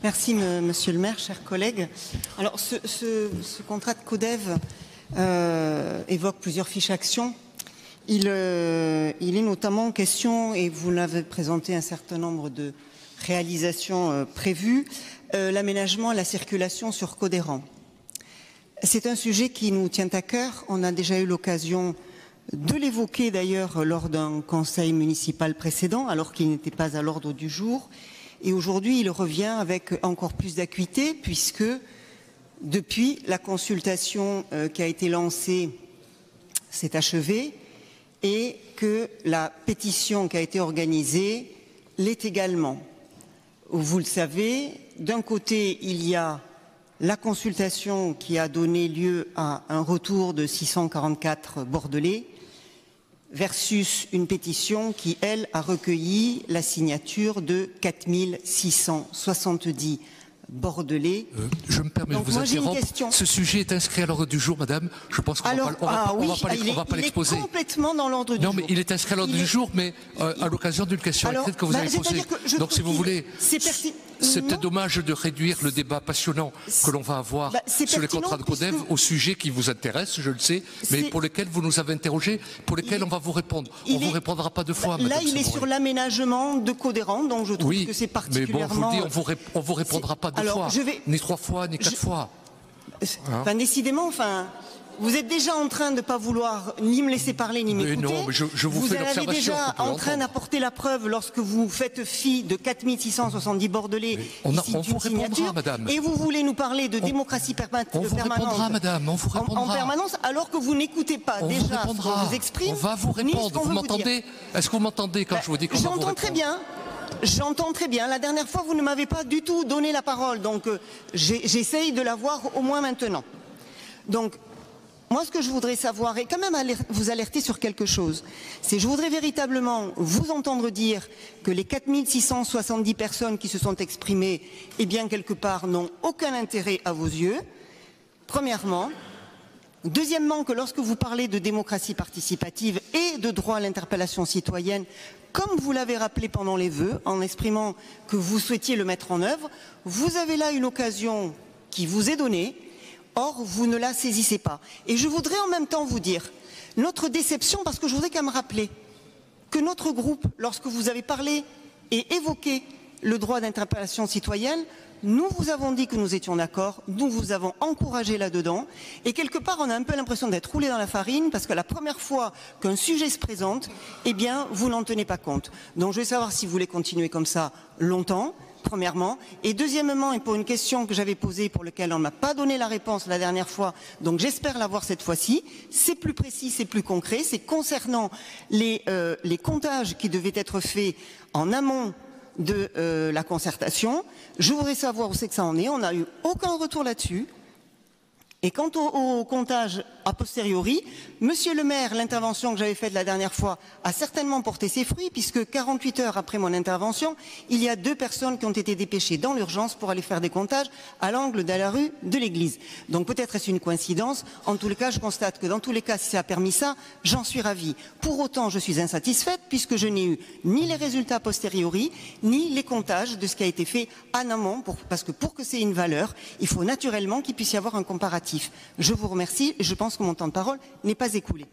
Merci, Monsieur le maire, chers collègues. Alors, ce contrat de CODEV évoque plusieurs fiches actions. Il est notamment question, et vous l'avez présenté, un certain nombre de réalisations prévues, l'aménagement et la circulation sur Codéran. C'est un sujet qui nous tient à cœur. On a déjà eu l'occasion de l'évoquer d'ailleurs lors d'un conseil municipal précédent, alors qu'il n'était pas à l'ordre du jour. Et aujourd'hui, il revient avec encore plus d'acuité, puisque depuis la consultation qui a été lancée s'est achevée et que la pétition qui a été organisée l'est également. Vous le savez, d'un côté, il y a la consultation qui a donné lieu à un retour de 644 Bordelais versus une pétition qui, elle, a recueilli la signature de 4670 Bordelais. Je me permets de vous interrompre. Ce sujet est inscrit à l'ordre du jour, madame. Je pense qu'on va pas l'exposer. Il est complètement dans l'ordre du jour. Non, mais il est inscrit à l'ordre du jour, mais à l'occasion d'une question écrite que vous avez posée. Donc, si vous voulez, c'est peut-être dommage de réduire le débat passionnant que l'on va avoir sur les contrats de CODEV au sujet qui vous intéresse, je le sais, mais pour lesquels vous nous avez interrogés, pour lesquels on va vous répondre. On ne vous répondra pas deux fois, madame. Là, il est sur l'aménagement de Codéran, donc je trouve que c'est particulièrement... Mais bon, je vous le dis, on vous répondra pas deux fois, ni trois fois, ni quatre fois. Enfin, décidément, vous êtes déjà en train de ne pas vouloir ni me laisser parler, ni m'écouter. Non, mais je vous fais l'observation. Vous êtes déjà en train d'apporter la preuve lorsque vous faites fi de 4670 Bordelais. On vous répondra, madame. Et vous voulez nous parler de démocratie permanente. On vous répondra, madame, on vous répondra. En permanence, alors que vous n'écoutez pas déjà ce qu'on vous exprime. On va vous répondre. Vous m'entendez? Est-ce que vous m'entendez quand je vous dis qu'on va vous répondre? J'entends très bien. J'entends très bien. La dernière fois, vous ne m'avez pas du tout donné la parole. Donc, j'essaye de l'avoir au moins maintenant. Donc, moi, ce que je voudrais savoir, et quand même vous alerter sur quelque chose, c'est je voudrais véritablement vous entendre dire que les 4670 personnes qui se sont exprimées, eh bien, quelque part, n'ont aucun intérêt à vos yeux, premièrement. Deuxièmement, que lorsque vous parlez de démocratie participative et de droit à l'interpellation citoyenne, comme vous l'avez rappelé pendant les vœux, en exprimant que vous souhaitiez le mettre en œuvre, vous avez là une occasion qui vous est donnée, or vous ne la saisissez pas. Et je voudrais en même temps vous dire notre déception, parce que je voudrais quand même rappeler que notre groupe, lorsque vous avez parlé et évoqué le droit d'interpellation citoyenne, nous vous avons dit que nous étions d'accord, nous vous avons encouragé là-dedans, et quelque part on a un peu l'impression d'être roulé dans la farine, parce que la première fois qu'un sujet se présente, eh bien vous n'en tenez pas compte. Donc je veux savoir si vous voulez continuer comme ça longtemps, premièrement, et deuxièmement, et pour une question que j'avais posée pour laquelle on ne m'a pas donné la réponse la dernière fois, donc j'espère l'avoir cette fois-ci, c'est plus précis, c'est plus concret, c'est concernant les comptages qui devaient être faits en amont de la concertation. Je voudrais savoir où c'est que ça en est. On n'a eu aucun retour là-dessus. Et quant au comptage a posteriori, monsieur le maire, l'intervention que j'avais faite la dernière fois a certainement porté ses fruits, puisque 48 heures après mon intervention, il y a 2 personnes qui ont été dépêchées dans l'urgence pour aller faire des comptages à l'angle de la rue de l'église. Donc peut-être est-ce une coïncidence. En tous les cas, je constate que dans tous les cas, si ça a permis ça, j'en suis ravie. Pour autant, je suis insatisfaite, puisque je n'ai eu ni les résultats a posteriori, ni les comptages de ce qui a été fait en amont, parce que pour que c'est une valeur, il faut naturellement qu'il puisse y avoir un comparatif. Je vous remercie et je pense que mon temps de parole n'est pas écoulé.